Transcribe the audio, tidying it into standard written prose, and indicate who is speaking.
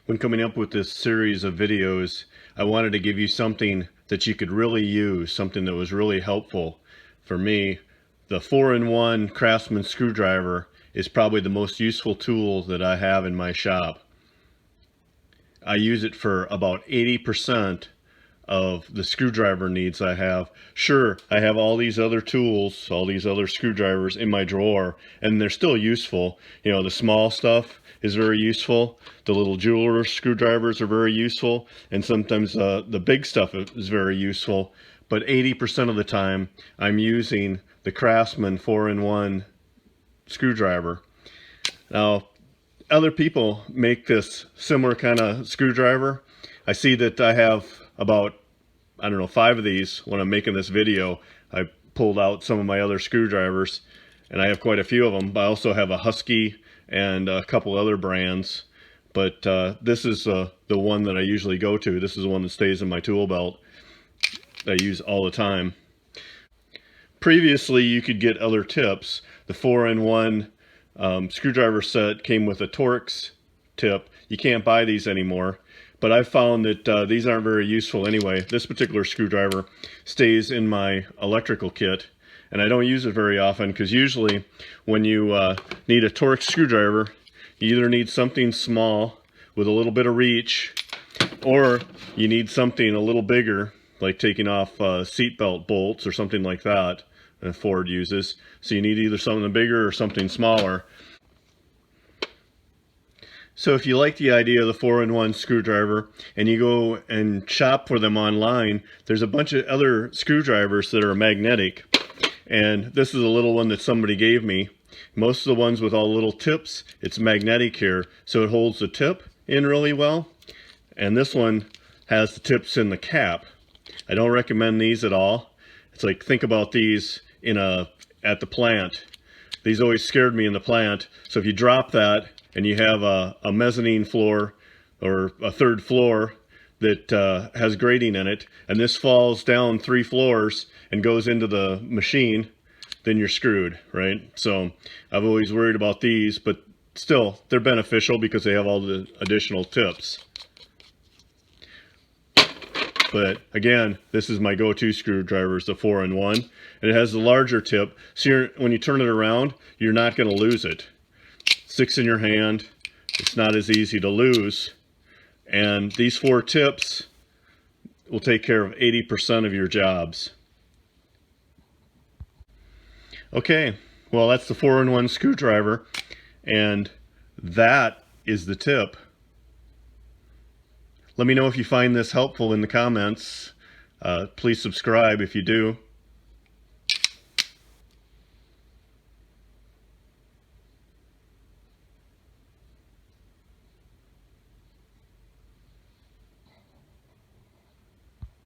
Speaker 1: When coming up with this series of videos, I wanted to give you something that you could really use, something that was really helpful. For me, the 4-in-1 Craftsman screwdriver is probably the most useful tool that I have in my shop. I use it for about 80% of the screwdriver needs I have. Sure, I have all these other tools, all these other screwdrivers in my drawer, and they're still useful. You know, the small stuff is very useful. The little jeweler screwdrivers are very useful, and sometimes the big stuff is very useful. But 80% of the time, I'm using the Craftsman 4-in-1 screwdriver. Now, other people make this similar kind of screwdriver. I see that I have about, I don't know, 5 of these. When I'm making this video, I pulled out some of my other screwdrivers, and I have quite a few of them. But I also have a Husky and a couple other brands, but this is the one that I usually go to. This is the one that stays in my tool belt that I use all the time. Previously, you could get other tips. The 4-in-1 screwdriver set came with a Torx tip. You can't buy these anymore, but I've found that these aren't very useful anyway. This particular screwdriver stays in my electrical kit, and I don't use it very often because usually when you need a Torx screwdriver, you either need something small with a little bit of reach, or you need something a little bigger, like taking off seatbelt bolts or something like that Ford uses. So you need either something bigger or something smaller. So if you like the idea of the 4-in-1 screwdriver and you go and shop for them online, there's a bunch of other screwdrivers that are magnetic. And this is a little one that somebody gave me. Most of the ones with all the little tips, it's magnetic here, so it holds the tip in really well. And this one has the tips in the cap. I don't recommend these at all. It's like, think about these at the plant. These always scared me in the plant. So if you drop that and you have a mezzanine floor or a third floor that has grating in it, and this falls down 3 floors and goes into the machine, then you're screwed, right? So I've always worried about these, but still, they're beneficial because they have all the additional tips. But again, this is my go-to screwdriver, the 4-in-1, and it has the larger tip, so when you turn it around, you're not going to lose it. It sticks in your hand. It's not as easy to lose, and these 4 tips will take care of 80% of your jobs. Okay, well, that's the 4-in-1 screwdriver, and that is the tip. Let me know if you find this helpful in the comments. Please subscribe if you do.